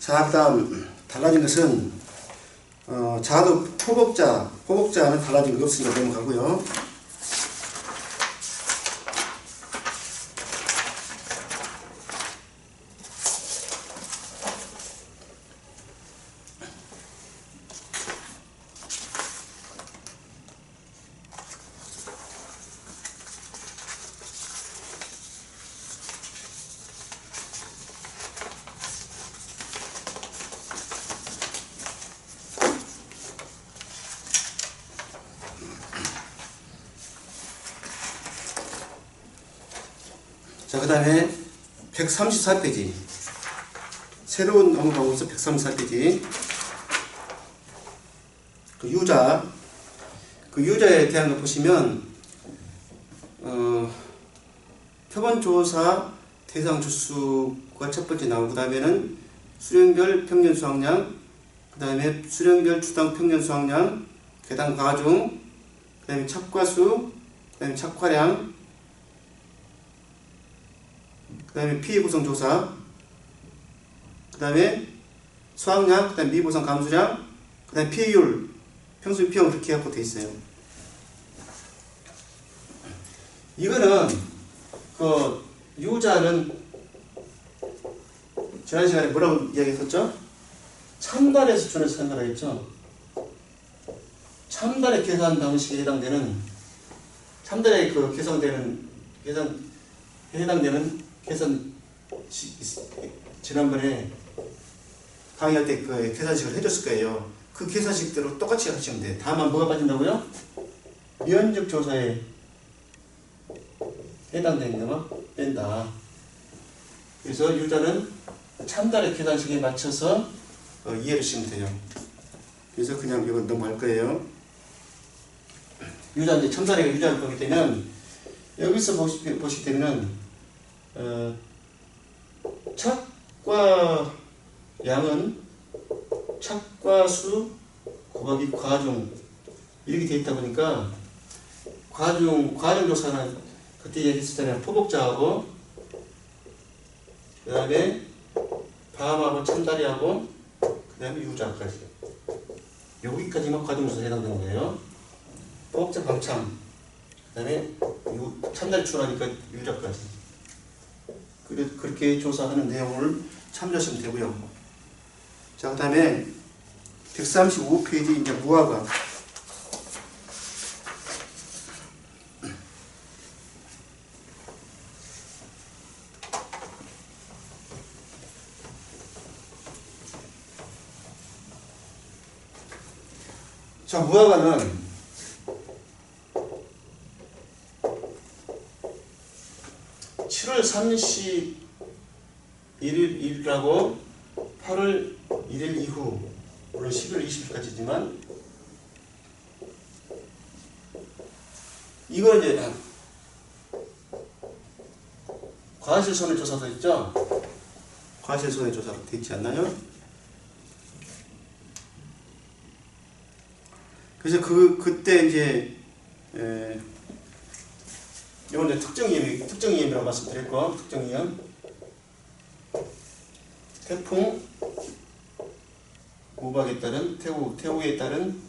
자, 그 다음 달라진 것은 자도 포복자는 달라진 거 없으니까 넘어가고요. 자, 그 다음에 134페이지. 새로운 언어방법서 134페이지. 그 유자에 대한 거 보시면, 표본조사 대상 주수가 첫 번째 나오고, 그 다음에는 수령별 평년 수확량, 그 다음에 수령별 주당 평년 수확량, 계당 과중, 그 다음에 착과수, 그 다음에 착과량, 그 다음에 피해 구성 조사, 그 다음에 수확량, 그 다음에 미보상 감수량, 그 다음에 피해율, 평수 비용 그렇게 갖고 돼 있어요. 이거는 그 유자는 지난 시간에 뭐라고 이야기했었죠? 참달에서 준해서 생각하겠죠. 참달의 계산 방식에 해당되는 참달에 그 해당되는 계산 지난번에 강의할 때 그 계산식을 해줬을 거예요. 그 계산식대로 똑같이 하시면 돼요. 다만 뭐가 빠진다고요? 면적 조사에 해당되는 것만 뺀다. 그래서 유자는 참달의 계산식에 맞춰서 이해를 하시면 돼요. 그래서 그냥 이건 넘어갈 거예요. 유자 이제 참달의 유자를 보게 되면 여기서 보시게 되면 착과 양은 착과수 곱하기 과중 이렇게 되어 있다 보니까 과중 조사는 그때 얘기했었잖아요. 포복자하고 그 다음에 밤하고 참다리하고 그 다음에 유자까지 여기까지만 과중 조사에 해당되는 거예요. 포복자 밤참 그 다음에 참다리 추가하니까 유자까지 그렇게 조사하는 내용을 참조하시면 되고요. 자, 그 다음에 135페이지 이제 무화과. 자, 무화과는 7월 31일이라고 8월 1일 이후 물론 11월 20일까지지만 이거 이제 과실손해 조사도 있죠? 과실손해 조사로 되어 있지 않나요? 그래서 그때 이제 이건 이제 특정이염이라고 말씀드렸고, 특정이염. 태풍, 우박에 따른, 태우에 따른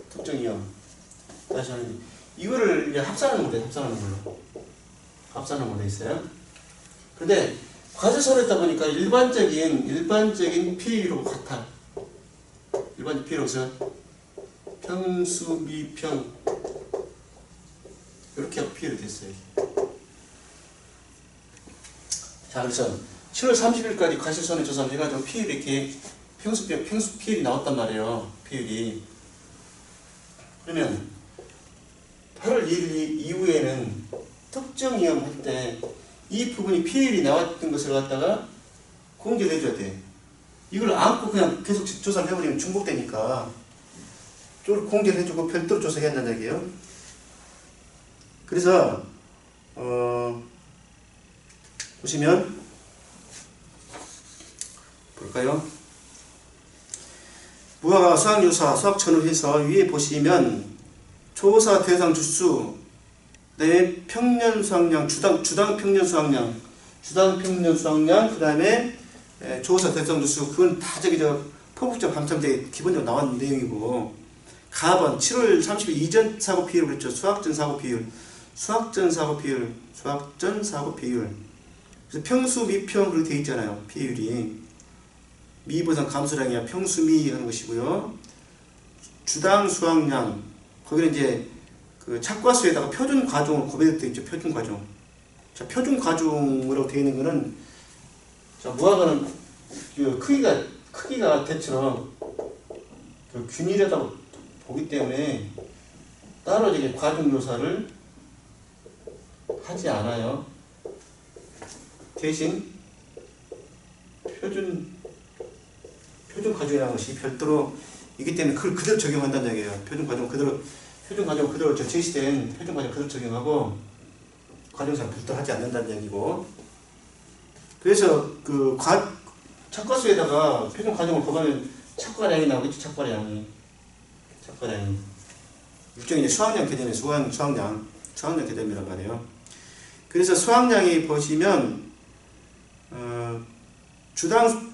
특정이염. 다시 하는, 이거를 이제 합산하는 걸로 돼 있어요. 근데, 과실손해를 했다 보니까 일반적인 피해율하고 같아. 일반적 피해율에서 평수, 미평, 이렇게 피해를 됐어요. 자, 그래서 7월 30일까지 과실손해 조사를 해가지고 피해율이 이렇게 평수 피해율이 나왔단 말이에요. 피해율이. 그러면 8월 2일 이후에는 특정 위험 할 때 이 부분이 피해율이 나왔던 것을 갖다가 공개를 해줘야 돼. 이걸 안고 그냥 계속 조사를 해버리면 중복되니까 좀 공개를 해주고 별도로 조사해야 한다는 얘기예요. 그래서 보시면 볼까요? 무화과 수확조사, 수확전후해서 위에 보시면 조사 대상 주수, 네, 평년 수확량, 주당 평년 수확량, 그 다음에 조사 대상 주수 그건 다 저기 포복적 감참제에 기본적으로 나온 내용이고 가번 7월 30일 이전 사고 비율 그랬죠. 수학전 사고 비율 그래서 평수 미평 그렇게 돼 있잖아요. 비율이 미보상 감소량이 아니라 평수미 하는 것이고요. 주당 수확량 거기는 이제 그 착과수에다가 표준 과종을 고배되어 있죠. 표준 과종. 자, 표준 과종으로 되어 있는 거는 자, 무화과는 그 크기가 대처럼 그 균일하다고 보기 때문에 따로 이제 과종 조사를 하지 않아요. 대신 표준 과종이라는 것이 별도로 있기 때문에 그걸 그대로 적용한다는 얘기예요. 표준 과정 그대로 제시된 표준 과정 그대로 적용하고 과정상 별도로 하지 않는다는 얘기고. 그래서 그 착과수에다가 표준 과정을 곱하면 착과량이 나오겠죠. 착과량이 일종의 수확량 개념의 수확량 개념이란 말이에요. 그래서 수확량이 보시면 주당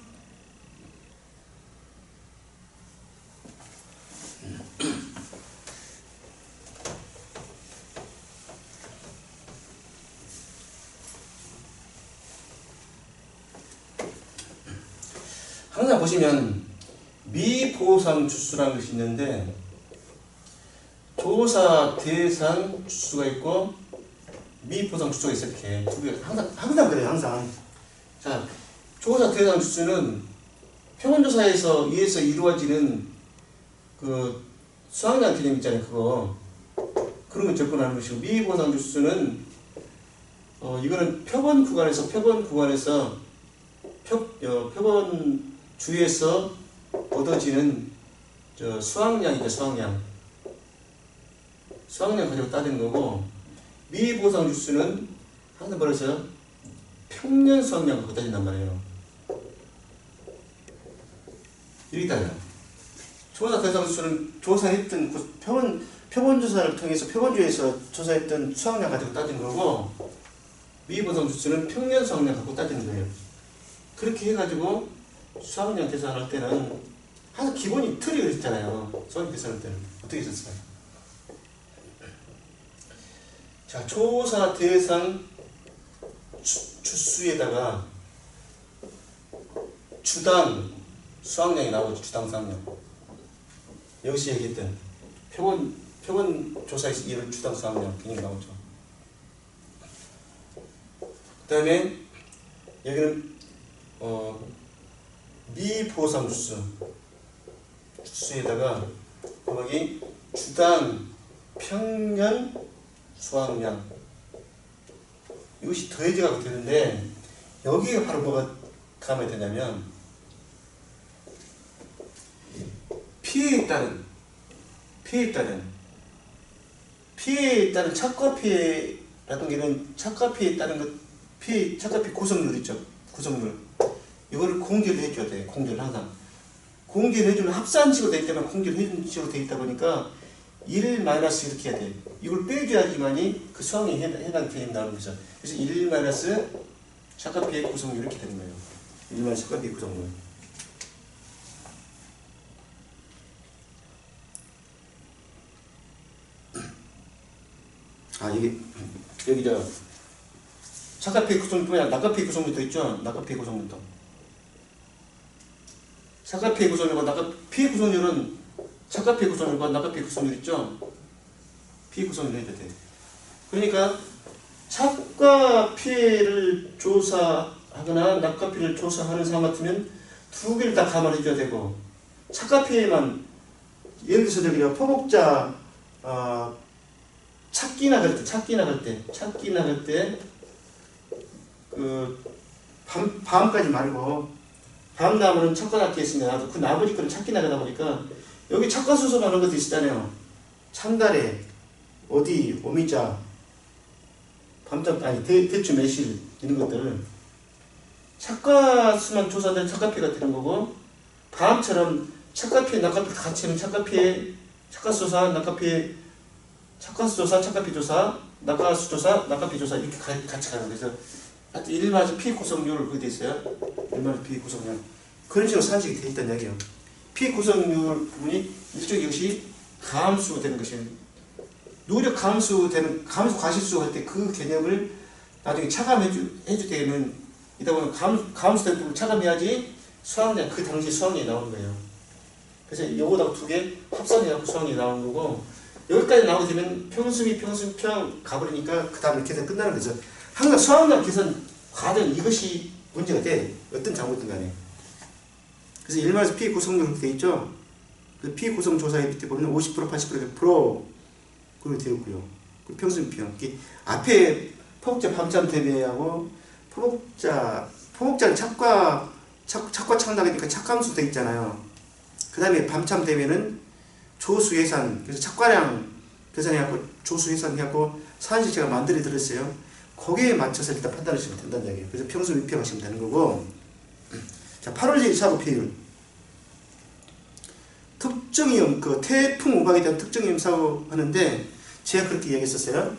항상 보시면 미보상 주수라는 것이 있는데 조사 대상 주수가 있고 미보상 주수가 있어. 이렇게 두 개 항상 그래요. 항상. 자, 조사 대상 주수는 표본조사에서 의해서 이루어지는 그 수확량 개념 있잖아요. 그런 걸 접근하는 것이고 미보상 주수는 이거는 표본 구간에서 표본 주에서 얻어지는 수확량이죠. 수확량 가지고 따지는 거고 미보상 주수는 항상 뭐라서 평년 수확량 가지고 따진단 말이에요. 이렇게 따져요. 조사 대상 주수는 조사했던 표본 조사를 통해서 표본주에서 조사했던 수확량 가지고 따진 거고 미보상 주수는 평년 수확량 갖고 따지는 거예요. 그렇게 해가지고 수확량 계산할 때는 항상 기본이 틀이 그랬잖아요. 수확량 계산할 때는 어떻게 했었어요? 자, 조사 대상 주수에다가 주당 수확량이 나오죠. 주당 수확량. 여기서 얘기했던 표본 조사에서 이런 주당 수확량 개념이 나오죠. 그 다음에 여기는 미보상 주수에다가 거기 주당 평년 수확량 이것이 더해져가고 되는데 여기에 바로 뭐가 감이 되냐면 피해에 따른 착과 피해라든 이런 착과 피해에 따른 착과 피해 구성률 있죠. 구성률 이거를 공개를 해줘야 돼. 공개를 항상 공개를 해주는 합산식으로 되어 있기 때문에 공개를 해주는 식으로 되어 있다 보니까 1 마이너스 이렇게 해야 돼. 이걸 빼줘야지만이 그 수학에 해당 개념이 나오는 거죠. 그래서 1 마이너스 착과 피해 구성률 이렇게 되는 거예요. 1 마이너스 착과 피해 구성률. 이게 여기 착과 피해 구성률뿐만 아니라 낙과 피해 구성률도 있죠. 낙과 피해 구성률도. 착과 피해 구성률과 낙과 피해 구성률은 착과 피해 구성률과 낙과 피해 구성률 있죠. 피해 구성률 해야 돼. 그러니까 착과 피해를 조사하거나 낙과 피해를 조사하는 상황 같으면 두 개를 다 감안해 줘야 되고 착과 피해만 예를 들어서 저기요 포복자 찾기 나갈 때 그 밤까지 말고 밤 나무는 착과 낫게 했으니까 그 나머지 거는 찾기 나가다 보니까 여기 착과 수소만 하는 것도 있잖아요. 참다래 어디 오미자 밤잠 대추 매실 이런 것들 착과 수만 조사된 착과 피해가 되는 거고 밤처럼 착과 피해 낙과 피해 같이 하는 착과 피해 착과 수조사 낙과 피해 착과 수조사 착과 피해 조사 낙과 수조사 낙과 피해 조사 이렇게 같이 가는 거죠. 하여튼 1마이너스 P 구성률 그게 돼 있어요. 1마이너스 P 구성률. 그런 식으로 산식이 돼 있다는 얘기예요. P 구성률 부분이 일종의 이것이 감수되는 것이 누력 감수되는 감수 과실수 할 때 그 개념을 나중에 차감해줄 때는 이다 보면 감수된 부분을 차감해야지 수학량 그 당시 수학량이 나오는 거예요. 그래서 요거다가 두 개 합산해갖고 수학량이 나오는 거고 여기까지 나오게 되면 평수미 평수평 가버리니까 그 다음에 계산 끝나는 거죠. 항상 수학량 계산 과정 이것이 문제가 돼. 어떤 작업이든 간에. 그래서 1마이너스 P 구성률 그렇게 돼 있죠. 그 P 구성 조사에 밑에 보면 50% 80% 100% 그렇게 되어 있고요. 그 평수평. 앞에 포복자 밤잠 대비하고 포복자는 착과 창락이니까 착함수 되어 있잖아요. 그 다음에 밤참 대비는 조수 예산, 그래서 착과량 계산해갖고 조수 예산해갖고 산식 제가 만들어 드렸어요. 거기에 맞춰서 일단 판단하시면 된다는 얘기예요. 그래서 평수 위평하시면 되는 거고. 자, 8월 사고 비율. 특정위험, 그 태풍 우박에 대한 특정위험 사고 하는데 제가 그렇게 얘기했었어요.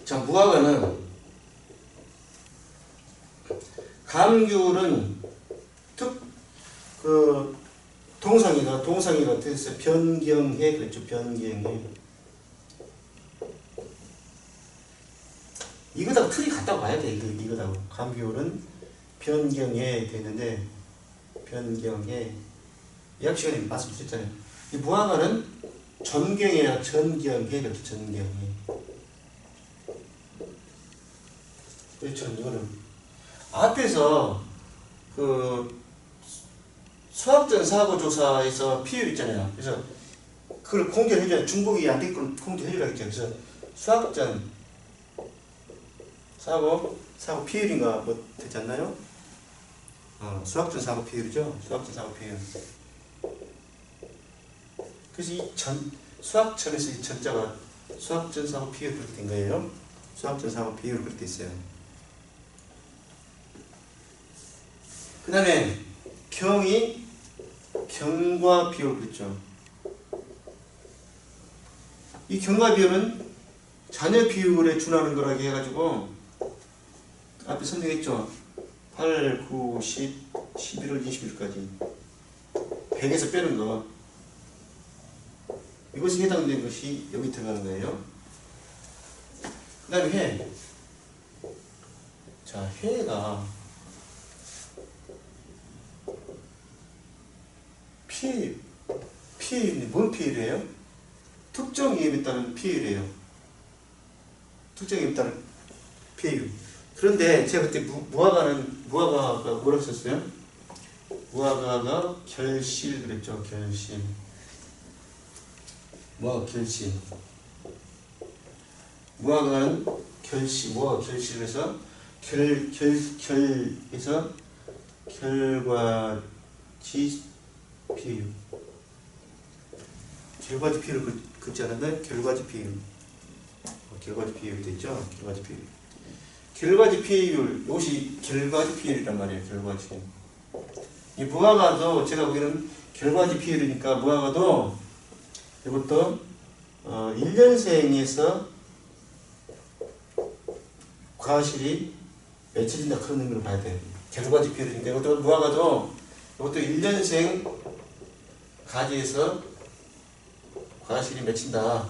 자, 무화과는 감귤은 동상이가 됐어요. 변경해 그랬죠. 변경해. 이거다가 틀이 같다고 봐야 돼. 이거다고. 감귤은 변경해 되는데 변경해. 예약 시간에 말씀드렸잖아요. 이 무화과는 전경해야 전경해 그랬죠. 전경해. 그렇죠. 이거는 앞에서 그 수학전 사고조사에서 피율 있잖아요. 그래서 그걸 공개를 해줘야 중복이 안 되게끔 공개해줘야겠죠. 그래서 수학전 사고 피율인가 뭐 되지 않나요? 수학전 사고 피율이죠. 수학전 사고 피율. 그래서 이 수학전에서 이 전자가 수학전 사고 피율 그렇게 된 거예요. 수학전 사고 피율 그렇게 돼 있어요. 그 다음에 경이 경과 비율 그랬죠. 이 경과 비율은 잔여 비율에 준하는 거라고 해가지고 앞에 설명했죠. 8, 9, 10, 11월 20일까지 100에서 빼는 거 이것이 해당되는 것이 여기 들어가는 거예요. 그 다음에 해. 자, 해가 피해율이 뭔 피해율이에요? 특정 이입에 따른 피해율이에요. 특정 이입에 따른 피해율. 그런데 제가 그때 무화과가 뭐라고 썼어요? 무화과가 결실 그랬죠. 결실. 무화과 결실. 무화과는 무화과 결실에서 결에서 결과지 피해율. 결과지 피해율을 긋지 않았나요? 결과지 피해율. 결과지 피해율이 되죠? 결과지 피해율. 결과지 피해율, 이것이 결과지 피해율이란 말이에요. 결과지. 이 무화과도 제가 보기에는 결과지 피해율이니까 무화과도 이것도 1년생에서 과실이 맺혀진다 그런 의미로 봐야 돼요. 결과지 피해율이니까 이것도 무화과도 이것도 1년생 가지에서 과실이 맺힌다.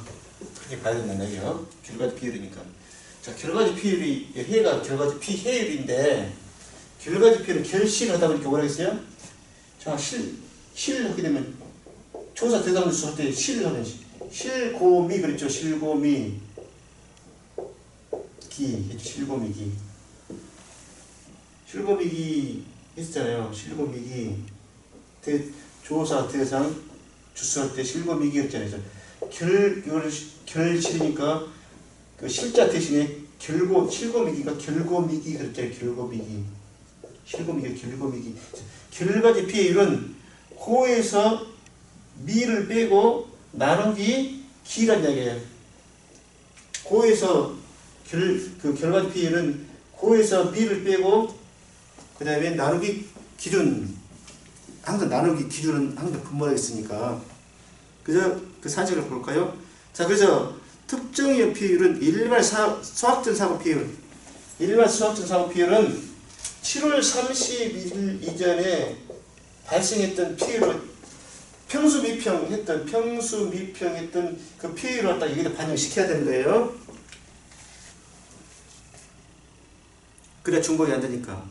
그렇게 봐야 된다는 얘기예요. 결과지 피해율이니까. 자, 결과지 피해율이, 해가 결과지 피해율인데, 결과지 피해율은 결실을 하다 보니까 뭐라 했어요? 자, 실을 하게 되면, 조사 대상주 할 때 실을 하면, 실고미, 그랬죠. 실고미. 실고미기. 실고미기 했잖아요. 실고미기. 조사 대상 주수할 때 실고미기 했잖아요. 결실이니까 그 실자 대신에 실고미기가 결고미기 그랬잖아요. 결고미기. 결과지 피해율은 고에서 미를 빼고 나누기 기란 이야기예요. 고에서 결과지 피해율은 고에서 미를 빼고 그 다음에 나누기 기준, 항상 나누기 기준은 항상 분모가 있으니까. 그래서 그 사실을 볼까요? 자, 그래서 특정의 비율은 일반 수학적 사고 비율. 일반 수학적 사고 비율은 7월 30일 이전에 발생했던 피해를 평수 미평했던 그 피해를 갖다 여기다 반영시켜야 되는 거예요. 그래야 중복이 안 되니까.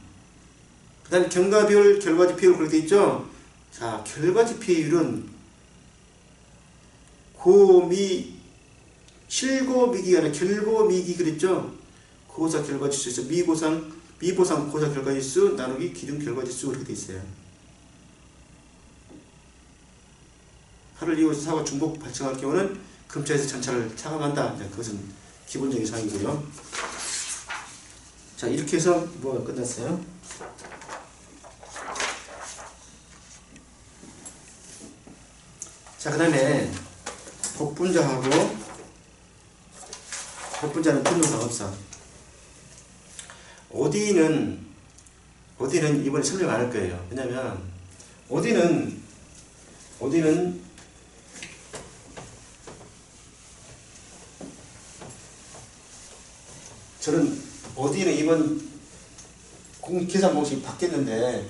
그 다음에 경과비율, 결과지 비율 그렇게 돼 있죠. 자, 결과지 비율은 실고미기가 아니라 결고미기 그랬죠. 고사 결과지수에서 미보상 고사 결과지수 나누기 기준 결과지수 그렇게 돼 있어요. 8월 이후에서 사고가 중복 발생할 경우는 검찰에서 전차를 차감한다. 그것은 기본적인 사항이고요. 자, 이렇게 해서 뭐가 끝났어요? 자, 그 다음에 복분자하고 복분자는 분동사업사. 어디는 이번에 설명 안 할 거예요. 왜냐면 어디는 저는 어디는 이번 계산 방식이 바뀌었는데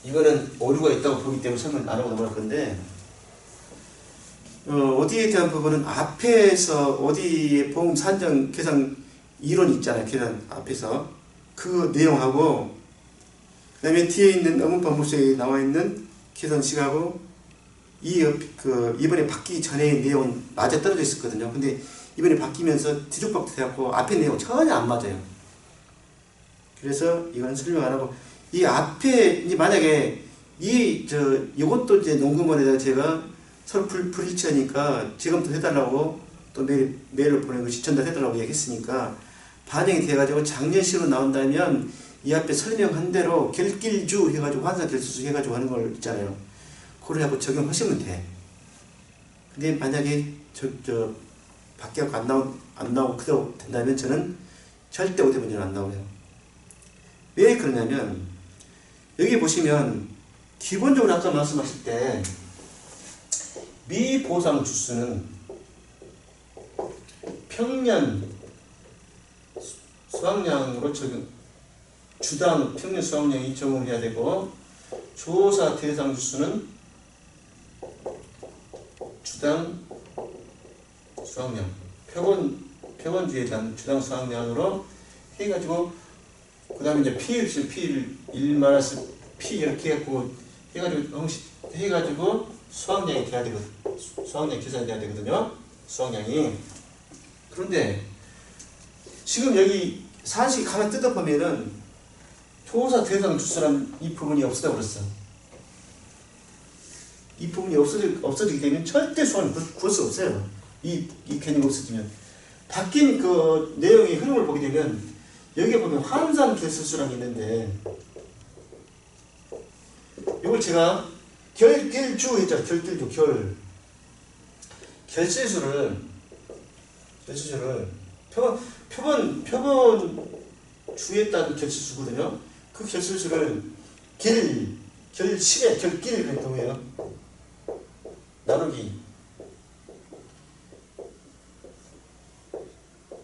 이거는 오류가 있다고 보기 때문에 설명 안 하고 넘어갈 건데 어디에 대한 부분은 앞에서 어디에 보험 산정 계산 이론 있잖아요. 계산 앞에서 그 내용하고 그 다음에 뒤에 있는 어문법문서에 나와 있는 계산식하고 이번에 바뀌기 전의 내용은 맞아 떨어져 있었거든요. 근데 이번에 바뀌면서 뒤죽박죽 돼갖고 앞에 내용 전혀 안 맞아요. 그래서 이건 설명 안 하고 이 앞에 이제 만약에 이것도 이제 논문에다가 제가 서로 불일치하니까 지금부터 해달라고 또 메일을 보낸 것이 전달해달라고 얘기했으니까 반영이 돼가지고 작년식으로 나온다면 이 앞에 설명한 대로 결길주 해가지고 환산결수수 해가지고 하는 걸 있잖아요. 그걸 하고 적용하시면 돼. 근데 만약에 밖에 안 나오고 그대로 된다면 저는 절대 오대 문제는 안 나와요. 왜 그러냐면 여기 보시면 기본적으로 아까 말씀하실 때 미보상 주수는 평년 수확량으로 주당 평년 수확량이 적용을 해야 되고 조사 대상 주수는 주당 수확량 표본주에 대한 주당 수확량으로 해가지고 그 다음에 이제 P 1 마이너스 P 이렇게 해가지고 수확량이 돼야 되거든요. 수확량 계산이 돼야 되거든요. 수확량이. 그런데 지금 여기 산식 가만 뜯어보면은 조사 대상 주수라는 이 부분이 없어져 버렸어. 이 부분이 없어지게 되면 절대 수확을 구할 수 없어요. 이 개념이 없어지면. 바뀐 그 내용의 흐름을 보게 되면 여기에 보면 환산 결실수라는 게 있는데 이걸 제가 결길주 했잖아요. 결길주 결실수를 표본주에 따른 결실수거든요. 그 결실수를 결실의 결길 그랬다고 해요. 나누기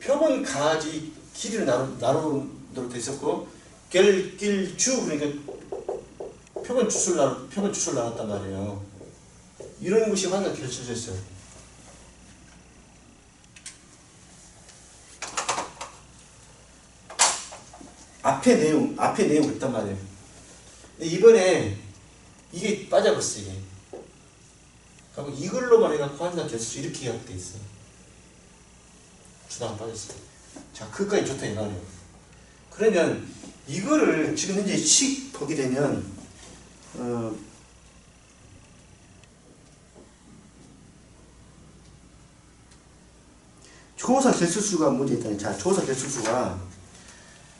표본 가지 길이를 나누도록 되어 있었고 결길주 그러니까 표본 주수를 나눴단 말이에요. 이런 것이 환산 결실수였어요. 앞에 내용 있단 말이에요. 근데 이번에 이게 빠져버렸어, 이게. 그리고 이걸로만 해갖고 환산 결실수 이렇게 계약돼 있어요. 주당 빠졌어요. 자, 그까지 좋다 이 말이에요. 그러면 이거를 지금 현재 식 보게 되면 조사 결실수가 문제 있다니. 자, 조사 결실수가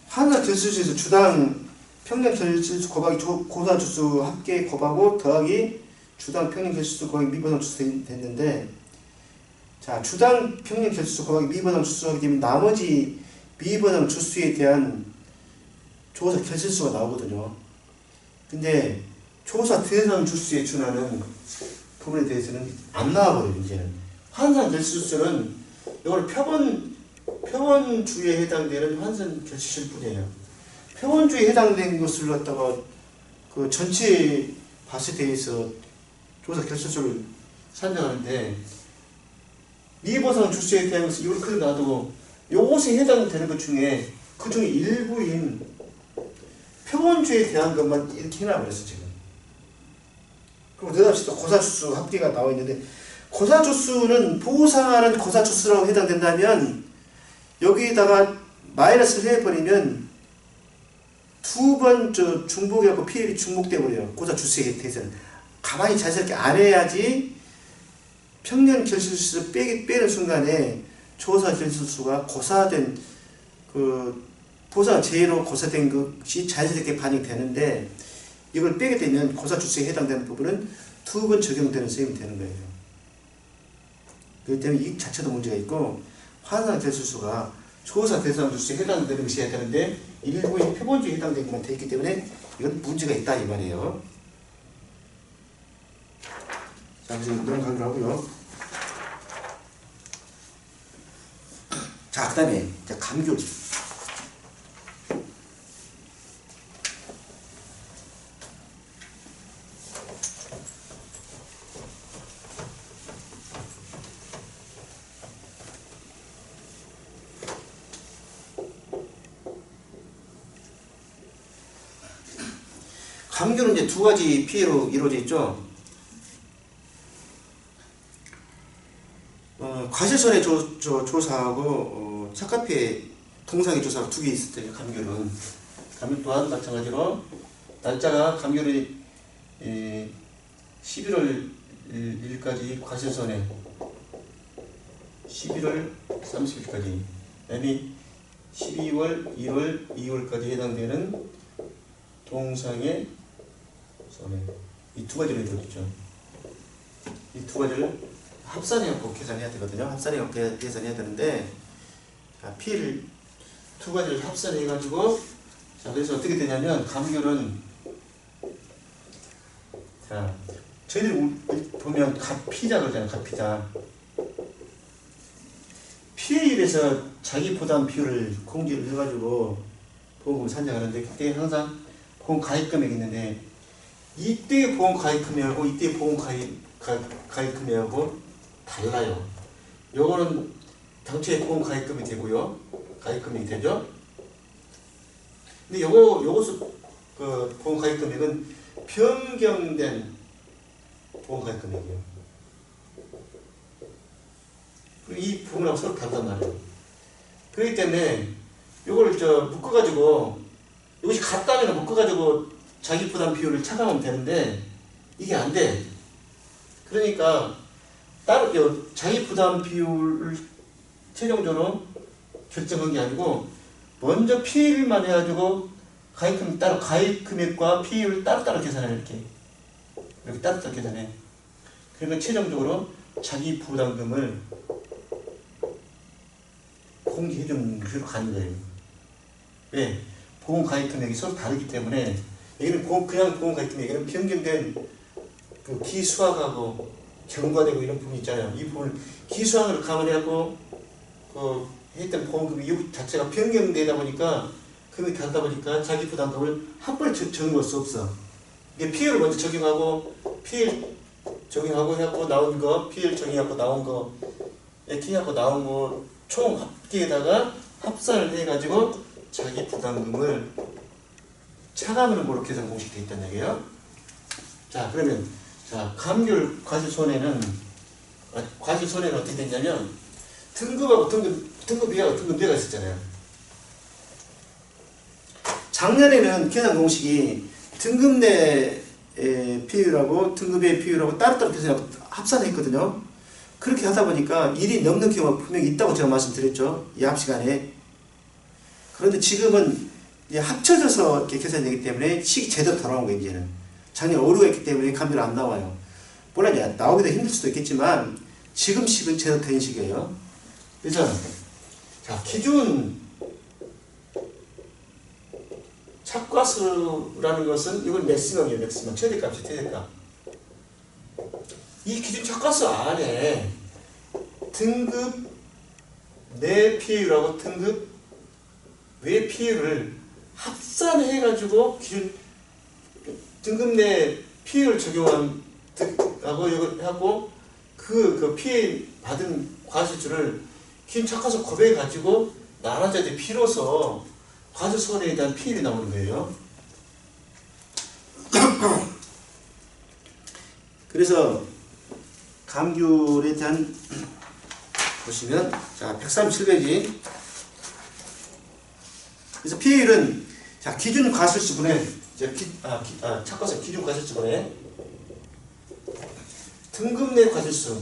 환산 결실수에서 주당 평년 결실수 곱하기 고사 주수 합계 곱하고 더하기 주당 평년 결실수 곱하기 미보상 주수 됐는데, 자, 주당 평년 결실수 곱하기 미보상 주수 하게 되면 나머지 미보상 주수에 대한 조사 결실수가 나오거든요. 근데 조사 대상 주수에 준하는 부분에 대해서는 안 나와버려요. 이제는 환산 결실수는 이걸 표본주에 해당되는 환산 결실수일 뿐이에요. 표본주에 해당된 것을 갖다가 그 전체 봤을 때에서 조사 결실수를 산정하는데 미보상 주수에 대한 것을 이걸 그려 놔두고 요것에 해당되는 것 중에 그 중에 일부인 표본주에 대한 것만 이렇게 해놔버렸어 지금. 그리고 느닷없이 또 고사주수 합계가 나와 있는데 고사주수는 보상하는 고사주수라고 해당된다면 여기다가 마이너스를 해버리면 두 번 중복해갖고 PL이 중복돼 버려요. 고사주수에 대해서는 가만히 자연스럽게 안 해야지 평년 결실수를 빼는 순간에 조사 결실수가 고사된 그 보상 제로 고사된 것이 자연스럽게 반영되는데 이걸 빼게 되면 고사주수에 해당되는 부분은 두 번 적용되는 셈이 되는 거예요. 그렇기 때문에 이 자체도 문제가 있고 환산 결실수가 조사 대상 주수에 해당되는 것이 해야 되는데 일부인 표본주에 해당되는 것만 되어 있기 때문에 이건 문제가 있다 이 말이에요. 자, 그래서 넘어가기로 하고요. 자, 그 다음에 감귤. 감귤은 이제 두 가지 피해로 이루어져 있죠. 과실손해 조사하고 착각피해 동상의 조사가 두 개 있을 때요. 감귤은 감귤 또한 마찬가지로 날짜가 감귤이 11월 1일까지 과실손해 11월 30일까지 그다음에 12월 1월 2월까지 해당되는 동상의 손해 이 두 가지로 이루어지죠. 이 두 가지를 합산해갖고 계산해야 되거든요. 합산해갖고 계산해야 되는데 자, 피해를 두 가지를 합산해가지고 자 그래서 어떻게 되냐면 감귤은 자 저희들이 보면 값피자 그러잖아요. 값피자 피해율에서 자기 부담 비율을 공제를 해가지고 보험금을 산정하는데 그때 항상 보험 가입 금액이 있는데 이때 보험 가입 금액하고 이때 보험 가입 금액하고 달라요. 요거는 당초에 보험 가입 금액이 되고요. 가입 금액이 되죠. 근데 요것은 그 보험 가입 금액은 변경된 보험 가입 금액이에요. 그리고 이 부분하고 서로 다르단 말이에요. 그렇기 때문에 요거를 묶어가지고 이것이 같다면 묶어가지고 자기 부담 비율을 차감하면 되는데 이게 안 돼. 그러니까 따로 자기 부담 비율을 최종적으로 결정한 게 아니고 먼저 피해율만 해가지고 가입금액 따로 가입금액과 피해율을 따로따로 계산해 이렇게 따로따로 계산해. 그러니까 최종적으로 자기 부담금을 공개해주는 식으로 가는 거예요. 왜? 보험 가입 금액이 서로 다르기 때문에 여기는 그냥 보험 가입 금액, 여기는 변경된 그 기수학하고 경과되고 이런 부분이 있잖아요. 이 부분을 기수학을 감안해갖고 그 했던 보험금이 이 자체가 변경되다 보니까 금액이 다르다 보니까 자기 부담금을 한 번에 적용할 수 없어. 이게 피해를 먼저 적용하고 피해 적용하고 해갖고 나온 거, 피해를 적용하고 나온 거 이렇게 해갖고 나온 거 총 합계에다가 합산을 해가지고 자기 부담금을 차감하는 걸로 계산 공식이 되어 있다는 얘기예요. 자, 그러면 자 감귤 과실손해는 어떻게 됐냐면 등급하고 등급이하고 등급대가 있었잖아요. 작년에는 계산 공식이 등급 내 피해율하고 등급의 피해율하고 따로따로 계산하고 합산했거든요. 그렇게 하다 보니까 일이 넘는 경우가 분명히 있다고 제가 말씀드렸죠. 이 앞 시간에. 그런데 지금은 이제 합쳐져서 이렇게 계산되기 때문에 식이 제대로 돌아온 거예요, 이제는. 작년에 오류가 있기 때문에 감귤 안 나와요. 물론 이제 나오기도 힘들 수도 있겠지만 지금 식은 제대로 된 식이에요. 그래서 자 기준 척가수라는 것은 이건 맥시멈이에요. 맥시멈. 최대값이 최대값. 이 기준 척가수 안에 등급 내 PAU라고 등급 외 PAU를 합산해가지고 기준 등급 내 PAU를 적용한 하고 이걸 하고 그 PA 받은 과실수를 기준 척가수 곱해 가지고 나눠져야 돼. P로서 과실수원에 대한 PAU이 나오는 거예요. 그래서 감귤에 대한 보시면 자 137페이지. 그래서 PA율은 자 기준 과실수분의 척가수 기준 과실수분의 등급 내 과실수,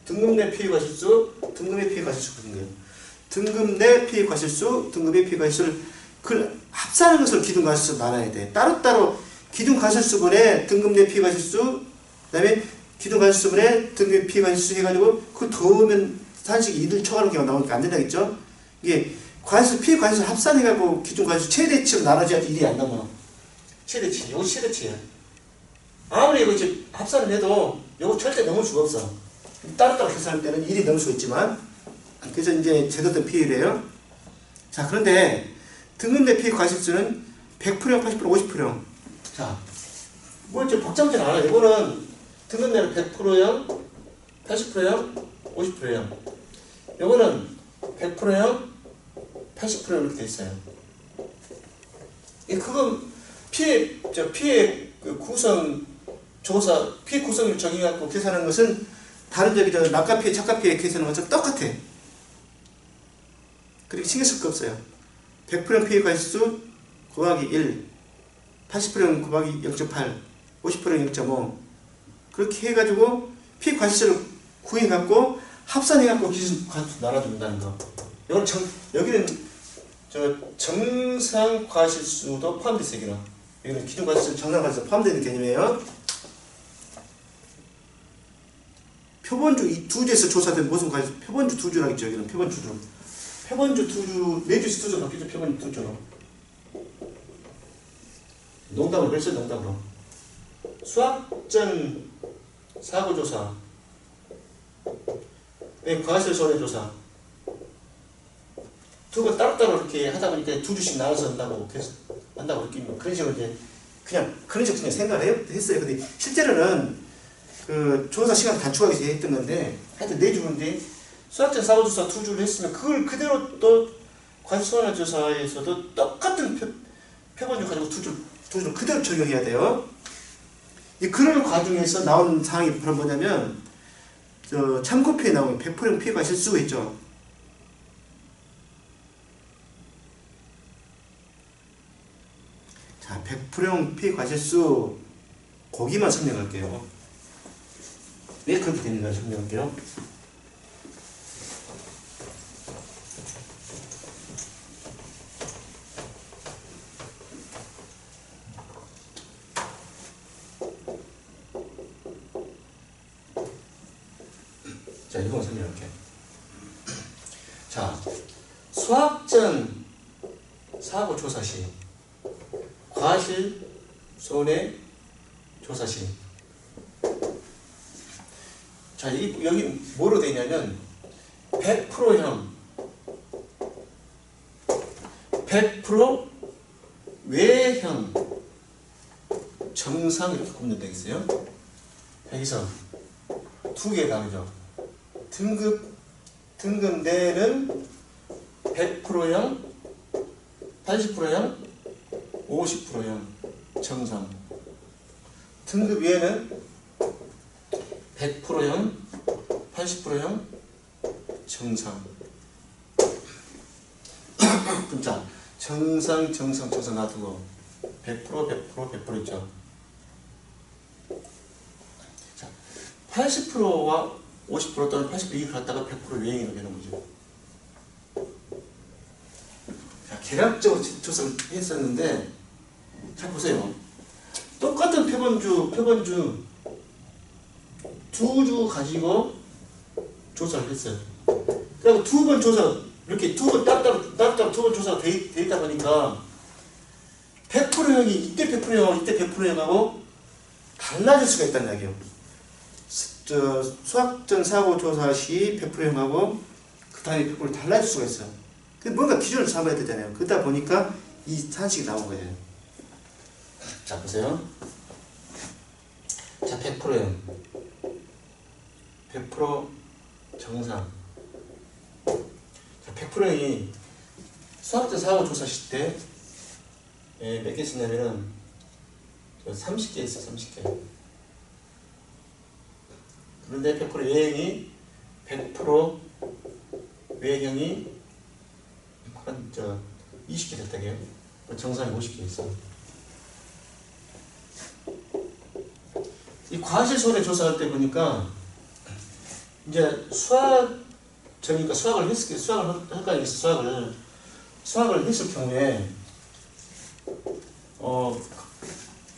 등급 내 PA 과실수, 등급 내 PA 과실수 그런 거예요. 등급 내 PA 과실수, 등급 내 PA 과실수를 그 합산하는 것을 기준 과실수 나눠야 돼. 따로따로 기준 과실수분의 등급 내 PA 과실수, 그다음에 기준 과실수분의 등급 PA 과실수 해가지고 그 더우면 산식이 이들 초과하는 경우가 나오니까 안 된다겠죠? 이게 과실수, PA 과실수 합산해가지고 기준 과실수 최대치로 나눠져야지 일이 안 남아. 최대치, 이거 최대치야. 아무리 이거 이제 합산을 해도 이거 절대 넘을 수가 없어. 따로따로 계산할 때는 일이 넘을 수가 있지만, 그래서 이제 제도된 PA율이에요. 자, 그런데 등급 내 PA 과실수는 100%형, 80%, 50%형. 자, 뭐 좀 복잡하진 않아. 이거는 등급 내는 100%형, 80%형, 50%형. 이거는 100%형, 80%형 이렇게 돼 있어요. 그건 피해 그 구성 조사, 피해 구성을 정의해갖고 계산하는 것은 다른 낙가 피해, 착가 피해 계산하는 것처럼 똑같아. 그렇게 신경 쓸 거 없어요. 100% 피해 과실수 곱하기 1, 80% 곱하기 0.8, 50% 0.5 그렇게 해가지고 피해 과실수를 구해갖고 합산해갖고 기준 과실수 나눠준다는 거. 이건 여기는 정상 과실수도 포함되어 있어요. 여기는 기준 과실수, 정상 과실수 포함되어 있는 개념이에요. 표본주 이 두 주에서 조사된 무슨 과실수? 표본주 두 주라고 했죠. 여기는 표본주로. 표본주 두 주, 네 주에서 두 주 바뀌죠. 표본주 두 주로. 농담으로 그랬어요. 농담으로. 수학전 사고조사, 과실 손해조사 두 번 따로따로 이렇게 하다 보니까 두 주씩 나눠서 한다고 계속 한다고 느끼는 그런 식으로 이제 그냥 그런 식으로 그냥 생각을 했어요. 근데 실제로는 그 조사 시간 단축하기 위해 했던 건데 하여튼 네 주인데 수학전 사고조사 두 주를 했으면 그걸 그대로 또 과실 손해조사에서도 똑같은 표본주 가지고 두 주를 그대로 적용해야 돼요. 그런 과정에서 나온 사항이 바로 뭐냐면 참고표에 나오는 100% 피해 과실수가 있죠. 자, 100% 피해 과실수 거기만 설명할게요. 왜 그렇게 되는가 설명할게요. 자, 이거 설명할게. 자, 수학전 사고 조사 시, 과실 손해 조사 시. 자, 여기 뭐로 되어 있냐면 100%형, 100% 외형, 정상 이렇게 구분되어 있어요. 여기서 두 개 다르죠. 등급 내는 100%형, 80%형, 50%형 정상. 등급 위에는 100%형, 80%형 정상. 자, 정상 놔두고 100% 있죠. 자, 80%와 50% 또는 80% 이익을 갖다가 100% 외행으로 되는 거죠. 자, 계략적으로 조사를 했었는데, 잘 보세요. 똑같은 표본주 두 주 가지고 조사를 했어요. 그리고 두 번 조사, 이렇게 두 번 따로따로 두 번 조사가 돼 있다 보니까, 100%형이 이때 100%형하고 이때 100%형하고 달라질 수가 있다는 이야기예요. 수학적 사고조사 시 100%형하고 그 다음에 100% 달라질 수가 있어요. 뭔가 기준을 잡아야 되잖아요. 그러다 보니까 이 산식이 나온 거예요. 자, 보세요. 자, 100%형. 100% 정상. 자, 100%형이 수학적 사고조사 시 때 몇 개 쓰냐면은 30개 있어, 30개. 그런데 100% 외형이 100% 외형이 한 20개 됐다게요. 정상이 50개 있어. 이 과실손해 조사할 때 보니까 이제 수학을 수학을 했을 경우에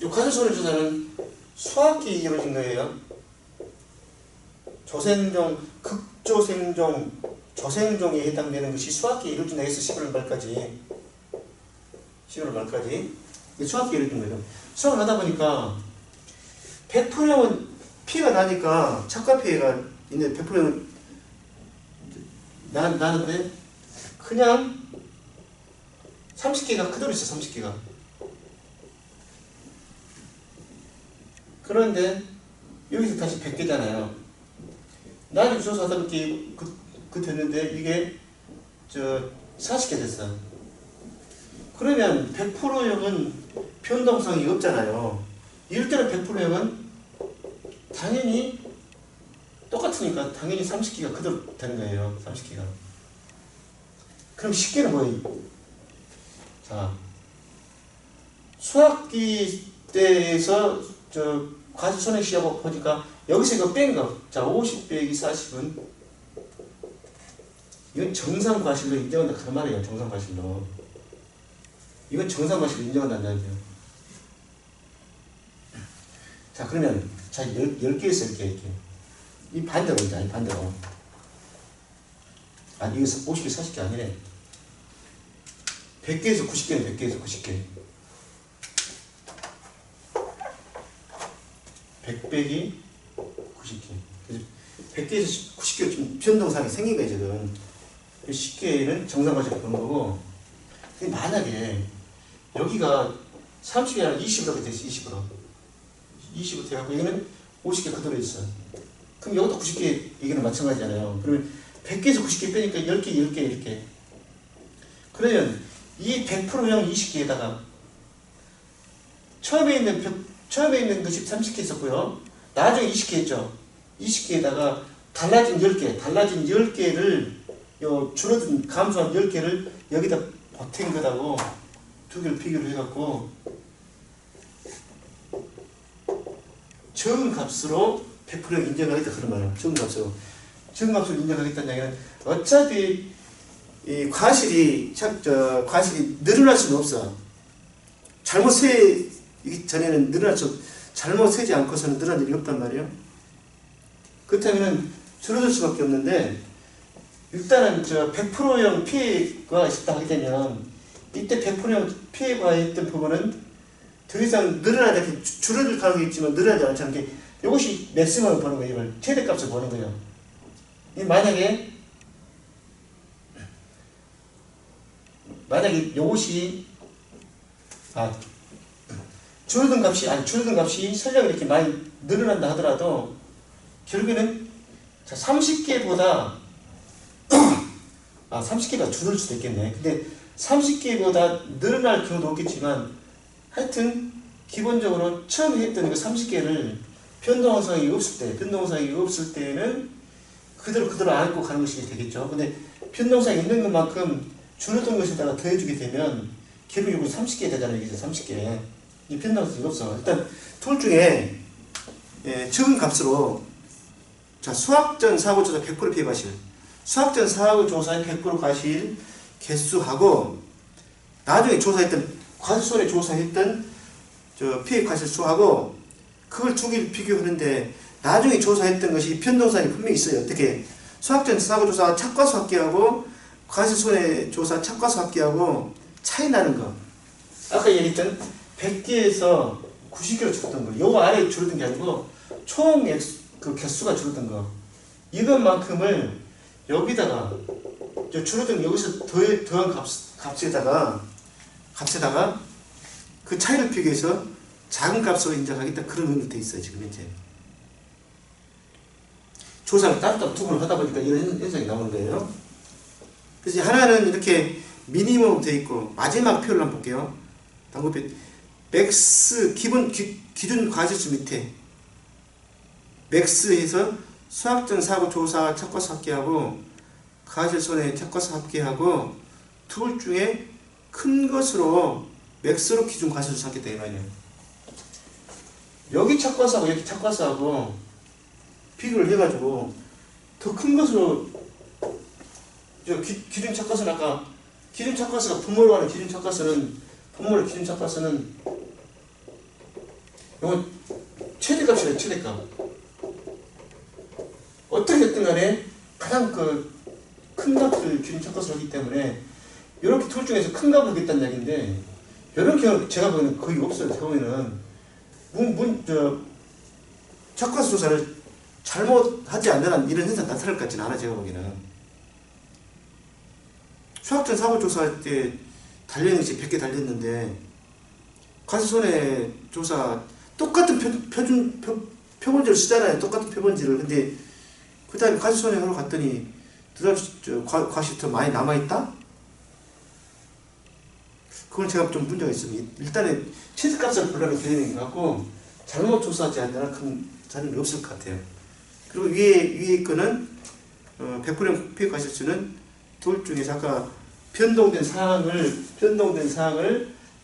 이 과실손해 조사는 수학이 이루어진 거예요. 조생종, 극조생종, 조생종에 해당되는 것이 수학기에 이루어진다 해서 11월 말까지. 11월 말까지. 수학기에 이루어진 거예요. 수학을 하다 보니까 100%는 피해가 나니까 착각 피해가 있는데 100%는 나는데 그냥 30개가 그대로 있어. 30개가. 그런데 여기서 다시 100개잖아요. 나중에 조사하다 보니 그 됐는데 이게 40개 됐어. 그러면 100%형은 변동성이 없잖아요. 이럴 때는 100%형은 당연히 똑같으니까 당연히 30개가 그대로 되는 거예요. 30개가. 그럼 10개는 뭐예요? 자, 수학기 때에서 과실손해 시하고 보니까 여기서 이거 뺀 거. 자, 50 빼기 40은 이건 정상 과실로 인정한다. 그런 말이에요. 정상 과실로. 이건 정상 과실로 인정한다는 얘기예요. 자, 그러면 자, 10개 있어. 10개. 이 반대로 이제 아니 반대로. 아니 이거 50개 40개 아니래. 100개에서 90개는 100개에서 90개. 100 빼기 90개. 100개에서 90개 좀 변동사항이 생긴 거예요, 지금. 10개는 정상과실로 보는 거고. 근데 만약에 여기가 30이 아니라 20으로 돼 있어, 20으로. 20으로 돼갖고 여기는 50개 그대로 있어. 그럼 여기도 90개 얘기는 마찬가지잖아요. 그러면 100개에서 90개 빼니까 10개, 10개 이렇게. 그러면 이 100%형 20개에다가 처음에 있는 것이 30개 있었고요. 나중에 20개 했죠. 20개에다가 달라진 10개를 줄어든 감소한 10개를 여기다 보탠 것하고 두 개를 비교를 해갖고 적은 값으로 100% 인정하겠다 그런 말이에요. 적은 값으로 인정하겠다는 얘기는 어차피 이 과실이 늘어날 수는 없어. 이게 전에는 잘못 세지 않고서는 늘어날 일이 없단 말이에요. 그렇다면 줄어들 수밖에 없는데 일단은 100%형 피해가 있었다 하게 되면 이때 100%형 피해가 있던 부분은 더 이상 늘어나지 줄어들 가능성이 있지만 늘어나지 않지 않게 이것이 맥시멈을 보는 거예요. 이걸 최대값을 보는 거예요. 만약에 이것이 줄어든 값이 설령 이렇게 많이 늘어난다 하더라도 결국에는 30개보다 30개가 줄을 수도 있겠네. 근데 30개보다 늘어날 경우도 없겠지만 하여튼 기본적으로 처음에 했던 그 30개를 변동성이 없을 때는 그대로 안고 가는 것이 되겠죠. 근데 변동성이 있는 것만큼 줄었던 것에다가 더해주게 되면 결국 30개 되잖아요. 여기서 30개. 이 변동성이 없어. 일단 툴 중에 적은 값으로 수학전 사고조사 100% 피해 과실, 수학전 사고조사의 100% 과실 개수하고 나중에 조사했던 과실손해 조사했던 피해 과실 수하고 그걸 두 개를 비교하는데 나중에 조사했던 것이 변동사항이 분명히 있어요. 어떻게 수학전 사고조사 착과수학계하고 과실손해 조사 착과수학계하고 차이 나는 거. 아까 얘기했던 100개에서 90개로 줄었던 거. 요거 안에 줄어든 게 아니고 총 그 개수가 줄어든 거. 이것만큼을 여기다가 줄어든 여기서 더한 값에다가 그 차이를 비교해서 작은 값으로 인정하겠다 그런 의미로 돼 있어요 지금 현재. 조사를 따로따로 두분을 하다 보니까 이런 현상이 나오는 거예요. 그래서 하나는 이렇게 미니멈 돼 있고 마지막 표를 한번 볼게요. 당급표 맥스 기준 과실수 밑에 맥스에서 수학적 사고 조사 착과수 합계하고 과실손해 착과수 합계하고 둘 중에 큰 것으로 맥스로 기준 과실수 찾겠다 이 말이에요. 여기 착과수하고 여기 착과수하고 비교를 해가지고 더 큰 것으로 기준 착과수는 아까 기준 착과수가 분모로 하는 기준 착과수는 분모의 기준 착과수는 이건 최대값이래요. 최대값. 어떻게 됐든 간에 가장 큰 값을 기준 착과수로 하기 때문에 이렇게 둘 중에서 큰 값을 하겠다는 얘기인데 이런 경우는 제가 보기에는 거의 없어요. 제가 보기에는 착과수 조사를 잘못하지 않는 한 이런 현상 나타날 것 같지는 않아. 제가 보기에는 수학적 사고 조사할 때 달려있는 것이 100개 달렸는데 과실손해 조사 똑같은 표본지를 쓰잖아요. 똑같은 표본지를. 근데 그 다음에 과실손해하러 갔더니 과실이 더 많이 남아있다? 그건 제가 좀 문제가 있습니다. 일단은 최대값을 불러는 개념인 것 같고 잘못 조사하지 않는 큰 자료는 없을 것 같아요. 그리고 위에 거는 100% 피해 과실수는 둘 중에서 아까 변동된 사항을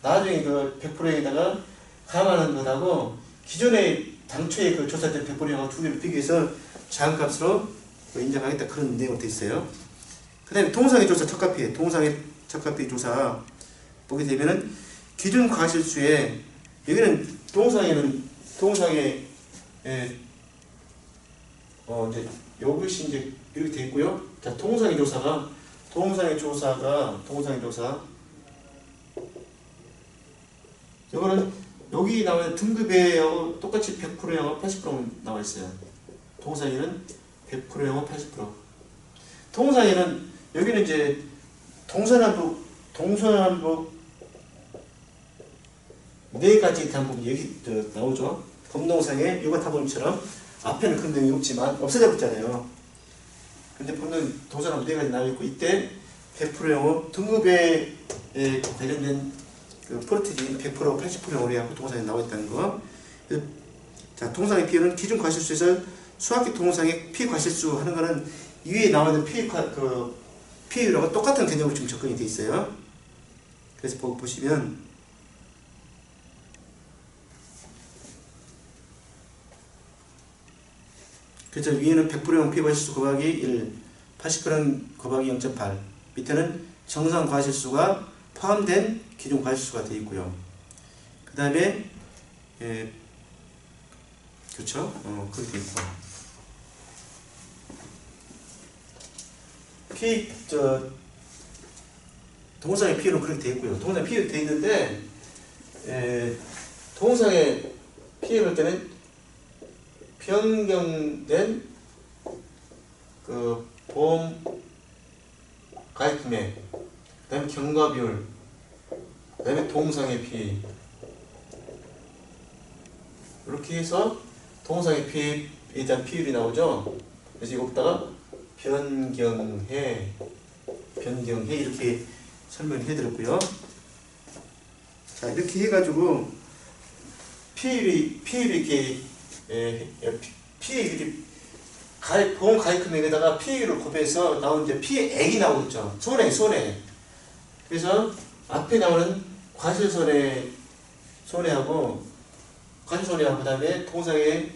나중에 그 100%에다가 감안한 것하고 기존에 당초에 그 조사된 100%하고 두 개를 비교해서 작은 값으로 인정하겠다 그런 내용으로 되어 있어요. 그 다음에 동상의 조사 적합피해, 동상의 적합피해 조사 보게 되면은 기준 과실수에 여기는 동상의 이제 요것이 이제 이렇게 되어 있고요. 자, 동상의 조사 이거는 여기 나오는 등급에 똑같이 100% 영어 80% 나와 있어요. 동상에는 100% 영어 80%. 동상에는 여기는 이제 동서남북 네 가지 단법이 여기 나오죠. 범동상에 요가 타범처럼 앞에는 그런 내용이 없지만 없어져 버렸잖아요. 근데 보면 동서남북 네 가지 나와 있고 이때 100% 영어 등급에 관련된 그 포르티지 100% 80% 영어로 해갖고 동상에 나와 있다는 거. 자, 동상의 피해는 기준 과실수에서 수학적 동상의 피해 과실수 하는 거는 위에 나와 있는 피해율하고 똑같은 개념으로 지금 접근이 되어 있어요. 그래서 보시면 그래서 위에는 100%형 피해 과실수 곱하기 1, 80% 곱하기 0.8 밑에는 정상 과실수가 포함된 기준 과실수가 되어 있고요. 그 다음에 그렇죠? 그렇게 되어 있고 동상의 피해는 그렇게 되어 있고요. 동상의 피해도 되어 있는데 동상의 피해를 때는 변경된 그 보험 가입 금액, 그 다음에 경과 비율, 그 다음에 동상의 피해 이렇게 해서 동상의 피해에 대한 피율이 나오죠. 그래서 이거다가 변경해 이렇게 설명을 해드렸고요. 자, 이렇게 해가지고 피율이 이렇게 피해율이 보험 가입 금액에다가 피해율을 곱해서 나온 이제 피해액이 나오겠죠. 손해. 그래서 앞에 나오는 과실손해하고 그다음에 동상의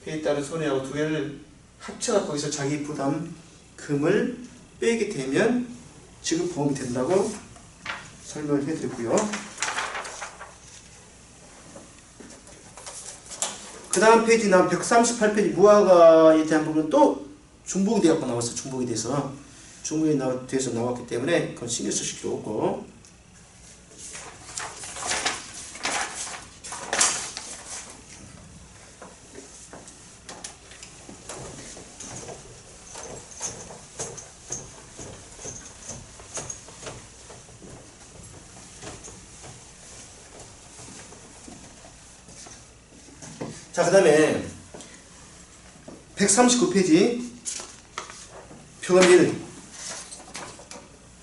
피해에 따른 손해하고 두 개를 합쳐서 거기서 자기 부담금을 빼게 되면 지급보험이 된다고 설명을 해드렸고요. 그 다음 페이지 난 138페이지 무화과에 대한 부분은 또 중복이 되어서 나왔어요. 중복이 돼서 나왔기 때문에 그건 신경 쓰실 필요 없고 자, 그 다음에 139페이지 표현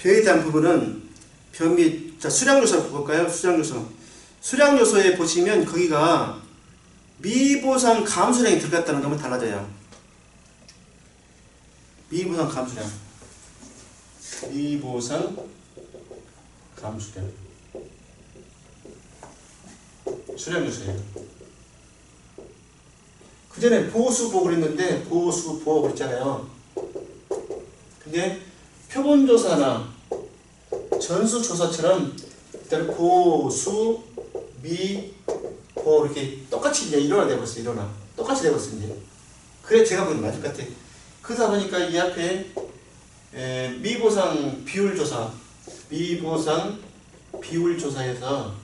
표에 대한 부분은 자, 수량요소 볼까요? 수량요소에 보시면 거기가 미보상 감수량이 들어갔다는 점은 달라져요. 미보상 감수량. 미보상 감수량. 수량요소예요. 그 전에 보수보고 그랬는데 보수보고 그랬잖아요. 근데 표본조사나 전수조사처럼 일단 고수, 미, 보 이렇게 똑같이 이제 일어나 돼버렸어요. 일어나. 똑같이 돼버렸어요. 이제. 그래 제가 보기엔 맞을 것 같아. 그러다 보니까 이 앞에 미보상 비율조사, 미보상 비율조사에서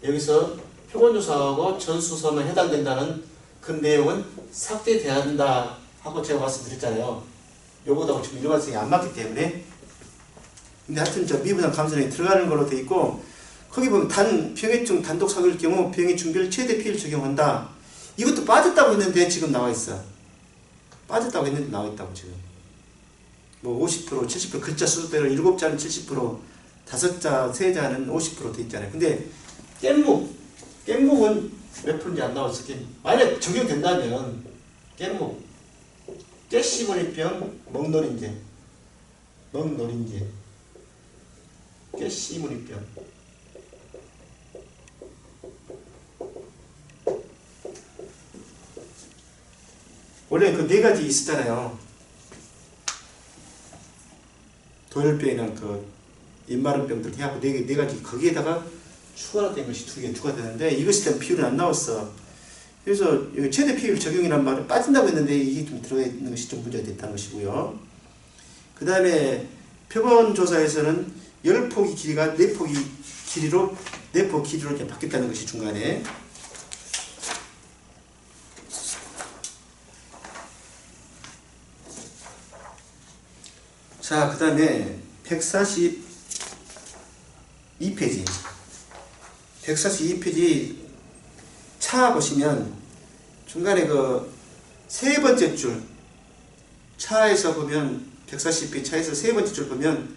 여기서 표본조사하고 전수조사만 해당된다는 그 내용은 삭제돼야 한다 하고 제가 말씀드렸잖아요. 요거하고 지금 일관성이 안 맞기 때문에. 근데 하여튼 저 미보상 감수량이 들어가는 걸로 돼 있고, 거기 보면 병해증 단독 사고일 경우 병해충별 최대 피해를 적용한다. 이것도 빠졌다고 했는데 지금 나와 있어. 빠졌다고 했는데 나와 있다고 지금. 뭐 50%, 70% 글자 수대로 7자는 70%, 5자, 3자는 50% 돼 있잖아요. 근데 깻묵은 몇 프로인지 안 나왔어. 만약 적용된다면 깻묵, 깨씨무늬병, 먹노린제, 깨씨무늬병. 원래 그 4가지 있었잖아요. 도열병이랑 그 입마른 병들 해갖고 4가지 거기에다가 추가가 된 것이 2개 추가되는데 이것이 된 비율은 안 나왔어. 그래서 여기 최대 피율 적용이란 말은 빠진다고 했는데 이게 좀 들어가 있는 것이 좀 문제가 됐다는 것이고요. 그 다음에 표본조사에서는 10포기 길이가 4포기 길이로 4포 길이로 이렇게 바뀌었다는 것이 중간에. 자, 그 다음에 142페이지. 142페이지 차 보시면 중간에 그 세 번째 줄, 차에서 보면 140페이지 차에서 세 번째 줄 보면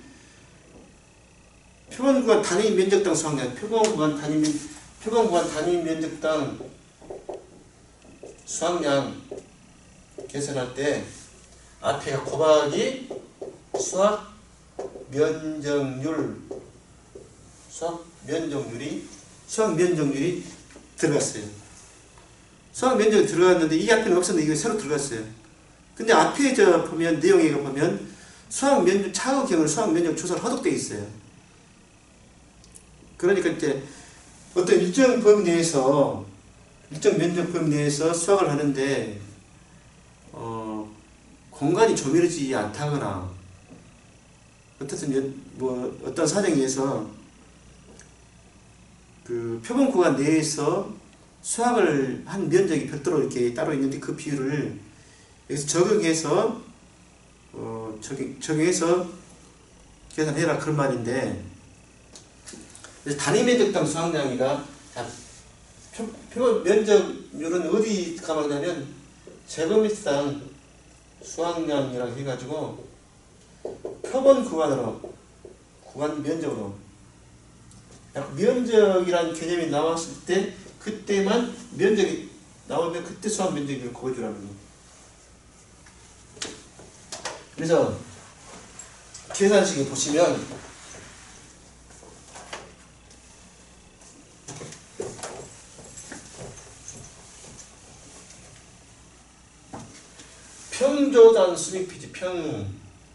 표본구간 단위 면적당 수확량, 표본구간 단위 면적당 수확량 계산할 때 앞에가 곱하기 수확 면적률이 들어갔어요. 수확 면적이 들어갔는데 이 앞에는 없었는데 이거 새로 들어갔어요. 근데 앞에 저 보면 내용에 보면 수확 면적 차의 경우는 수확 면적 조사를 허독되어 있어요. 그러니까 이제 어떤 일정 범위 내에서 일정 면적 범위 내에서 수확을 하는데 공간이 조밀하지 않다거나 어쨌든 뭐 어떤 사정에 의해서 그 표본 구간 내에서 수확을 한 면적이 별도로 이렇게 따로 있는데 그 비율을 여기서 적용해서 적용해서 계산해라 그런 말인데, 그래서 단위 면적당 수확량이가 표본 면적률은 어디 가만냐면 제곱미터당 수확량이라고 해가지고 표본 구간 면적으로 면적이라는 개념이 나왔을 때 그때만 면적이 나오면 그때 수확 면적을 그어주라는 거예요. 그래서 계산식에 보시면 평조단 수미피지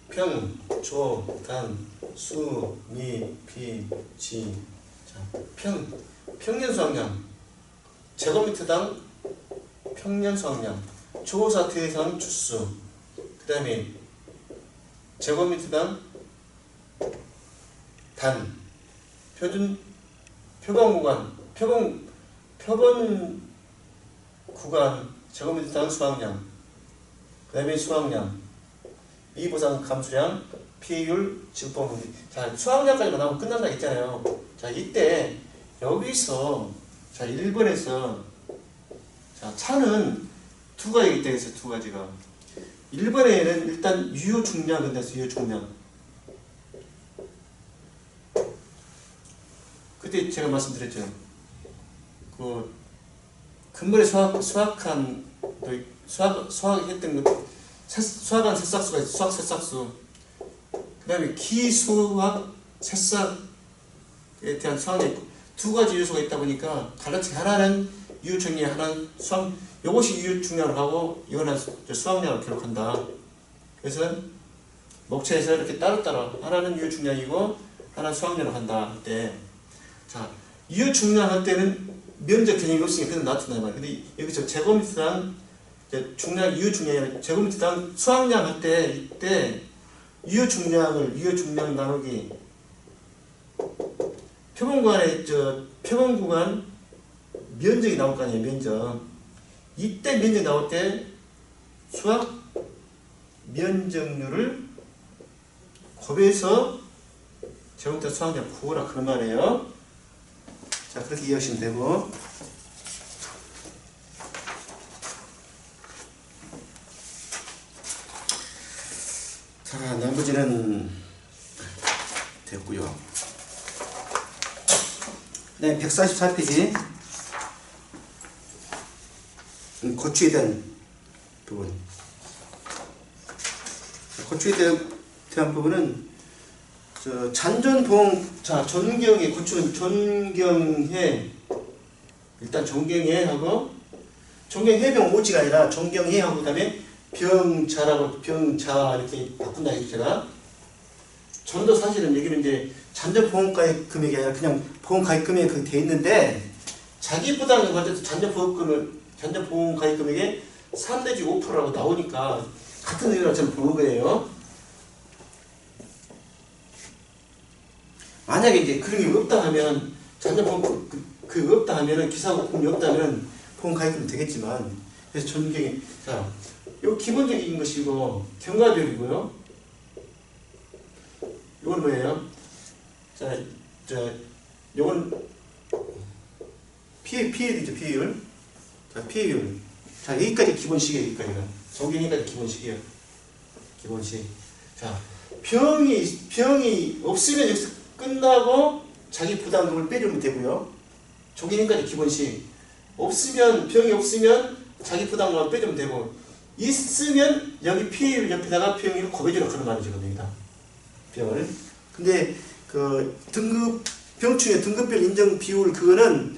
평조단 수미피지. 평년 수확량 제곱미터당 평년 수확량, 조사 대상 주수, 그 다음에 제곱미터당 단, 표본 구간 제곱미터당 수확량, 그 다음에 수확량, 미보상 감수량, 피해율, 증폭 문제. 자, 수확량까지만 나오면 끝난다 했잖아요. 자, 이때 여기서 자 1번에서 자, 차는 두 가지가 있다 했어요. 두 가지가. 1번에는 일단 유효 중량 근대에서 유효 중량. 그때 제가 말씀드렸죠. 그 근본에 수학했던 것, 수학한 새싹수가 있어요. 수학 새싹수. 그 다음에 기수학 새싹에 대한 수학이 있고 두 가지 요소가 있다 보니까 갈라치 하나는 유효 중량, 하나는 수학. 이것이 유효 중량을 하고 이거는 수학량을 기록한다. 그래서 목차에서 이렇게 따로따로 하나는 유효 중량이고 하나는 수학량을 한다 할 때, 자, 유효 중량 할 때는 면적 개념이 없으니까 그냥 놔둔단 말이에요. 근데 여기서 제곱미터당 중량, 유효 중량이 제곱미터당 수학량 할 때 이때 유효 중량 나누기 표본 구간 면적이 나올 거 아니에요. 면적. 이때 면적 나올 때 수학 면적률을 곱해서 제곱미터 수학량 구하라 그런 말이에요. 자, 그렇게 이해하시면 되고. 자, 나머지는 됐고요. 네, 144페이지. 고추에 대한 부분. 고추에 대한 부분은 잔존보험. 자, 존경해. 고추는 존경해. 일단 존경해 하고, 존경해병 오지가 아니라 존경해 하고, 그 다음에 병자라고, 병자 이렇게 바꾼다 했죠, 제가. 전도 사실은 여기는 이제 잔존보험가입 금액이 아니라 그냥 보험가입 금액이 그렇게 돼 있는데, 자기 부담금 받아서 잔존보험가입 금액에 3 내지 5%라고 나오니까 같은 의미로 저는 보는 거예요. 만약에 이제 그런 게 없다 하면, 잔존보험 그 없다 하면은, 기사보험이 없다 하면 보험 가입하면 되겠지만, 그래서 존경이, 자, 요 기본적인 것이고, 경과별이고요. 요건 뭐예요? 자, 요건 피해율이죠, 피해율. 자, 피해율. 자, 여기까지 기본식이에요, 여기까지가. 존경이까지 기본식이에요. 기본식. 자, 병이 없으면 여기서 끝나고 자기 부담금을 빼주면 되고요. 조기님까지 기본식. 병이 없으면 자기 부담금을 빼주면 되고, 있으면 여기 피해율 옆에다가 병을 곱해주라 그런 말이죠, 여기다. 병을. 근데 그 병충해 등급별 인정 비율 그거는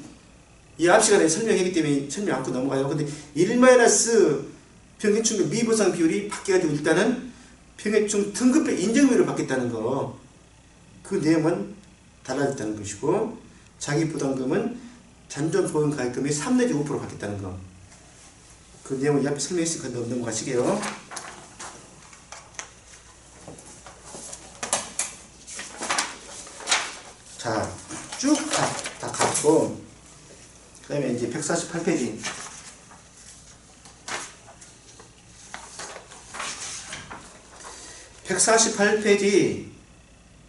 이 앞 시간에 설명했기 때문에 설명 않고 넘어가요. 근데 1- 평균충 미보상 비율이 바뀌어가지고 일단은 평균충 등급별 인정비율을 받겠다는 거, 그 내용은 달라졌다는 것이고, 자기 부담금은 잔존보험 가입금이 3 내지 5% 받겠다는 거, 그 내용을 이 앞에 설명했으니까 넘어가시게요. 자, 쭉 다 갖고, 그 다음에 이제 148페이지.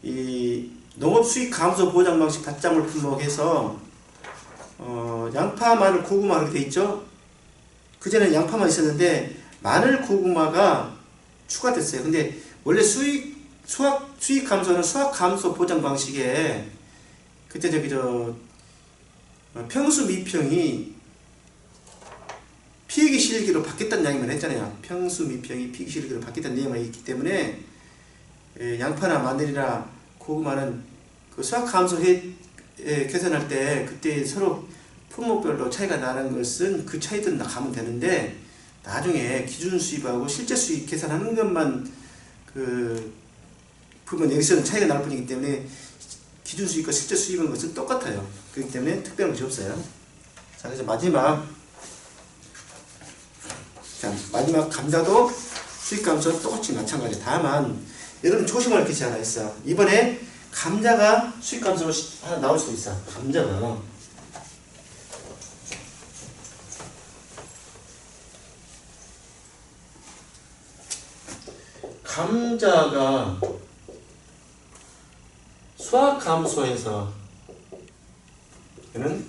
이 농업수익 감소 보장 방식 닷장물 품목에서 양파, 마늘, 고구마 이렇게 돼 있죠. 그전에는 양파만 있었는데 마늘, 고구마가 추가됐어요. 근데 원래 수익 감소는 수확 감소 보장 방식에 그때 평수 미평이 피해기 실기로 바뀌었다는 이야기만 했잖아요. 평수 미평이 피해기 실기로 바뀌었다는 내용이 있기 때문에 양파나 마늘이나 고구마는 그 수확 감소 계산할 때 그때 서로 품목별로 차이가 나는 것은 그 차이들은 다 가면 되는데, 나중에 기준 수입하고 실제 수입 계산하는 것만 보면 여기서는 차이가 날 뿐이기 때문에 기준 수입과 실제 수입은 것은 똑같아요. 그렇기 때문에 특별한 것이 없어요. 자, 그래서 마지막 감자도 수익 감소는 똑같이 마찬가지. 다만 여러분 조심할 것이 하나 있어. 이번에 감자가 수익 감소로 하나 나올 수도 있어. 감자가 수확 감소에서 얘는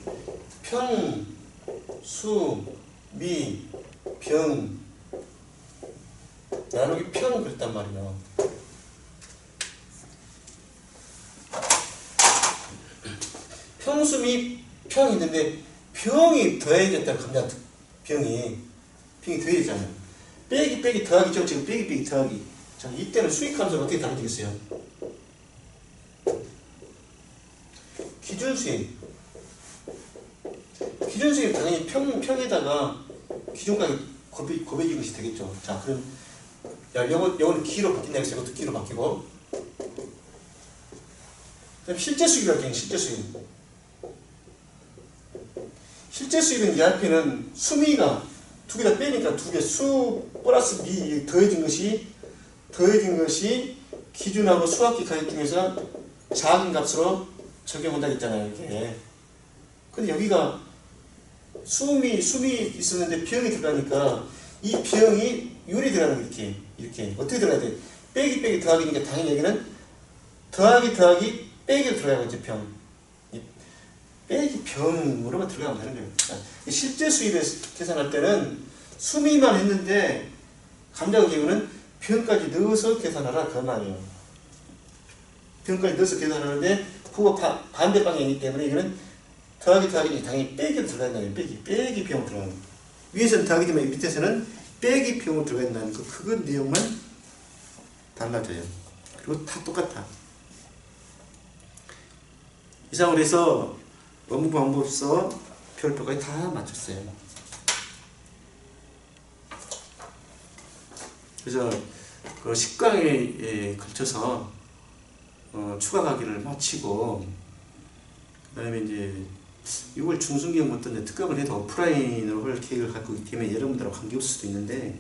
평수 미, 병 나누기 평 그랬단 말이에요. 평수미 평이 있는데 병이 더해졌다는 겁니다. 병이 더해졌잖아요. 빼기 더하기죠. 지금 빼기 더하기. 자, 이때는 수익함수는 어떻게 다뤄지겠어요? 기준수익 당연히 평에다가 기준값이 곱해진 것이 되겠죠. 자, 그럼 요거는 기로 바뀐다 했어요. 이것도 기로 바뀌고. 그다음 실제 수익이라고 해요. 실제 수익은 이 앞에는 수미가 두 개 다 빼니까 두 개 수 플러스 미 더해진 것이 기준하고 수학기 가격 중에서 작은 값으로 적용한다 했잖아요. 이렇게. 근데 여기가 수미 있었는데 병이 들어가니까 이 병이 요리 들어가는 거 이렇게 어떻게 들어가야 돼? 빼기 더하기니까 당연히 여기는 더하기 빼기로 들어가야겠죠. 병. 빼기 병으로만 들어가면 되는 거예요. 실제 수입을 계산할 때는 수미만 했는데 감자의 경우는 병까지 넣어서 계산하라 그 말이에요. 병까지 넣어서 계산하는데 그거 반대 방향이기 때문에 이거는 더하기 당연히 빼기로 들어간다는 거예요. 빼기 병으로 들어가는 거예요. 위에서는 더하기 되면 밑에서는 빼기 병으로 들어간다는 거 그거 내용만 달라져요. 그리고 다 똑같아. 이상으로 해서 업무방법서 별표까지 다 맞췄어요. 그래서 그 10강에 걸쳐서 추가 강의를 마치고 그 다음에 이제 6월 중순경부터 특강을 해도 오프라인으로 할 계획을 갖고 있기 때문에 여러분들하고 관계없을 수도 있는데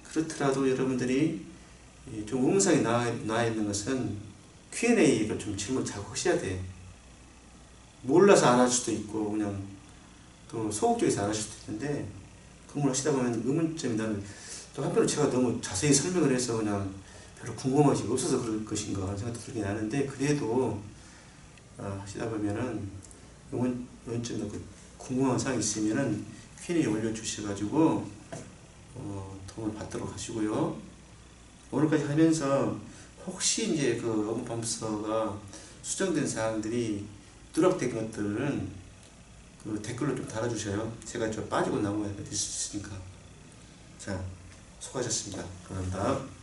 그렇더라도 여러분들이 좀 의문사항이 나와 있는 것은 Q&A로 좀 질문 잘 하셔야 돼. 몰라서 안 할 수도 있고 그냥 또 소극적에서 안 할 수도 있는데 공부를 하시다 보면 의문점이 나는 또 한편으로 제가 너무 자세히 설명을 해서 그냥 별로 궁금한 것이 없어서 그럴 것인가 하는 생각도 들긴 하는데 그래도 하시다 보면은 의문점이나 궁금한 사항이 있으면은 Q&A 올려주셔가지고 도움을 받도록 하시고요. 오늘까지 하면서 혹시 이제 그 업무방법서가 수정된 사항들이 누락된 것들은 그 댓글로 좀 달아주셔요. 제가 좀 빠지고 나오고 있으니까. 자, 수고하셨습니다. 감사합니다.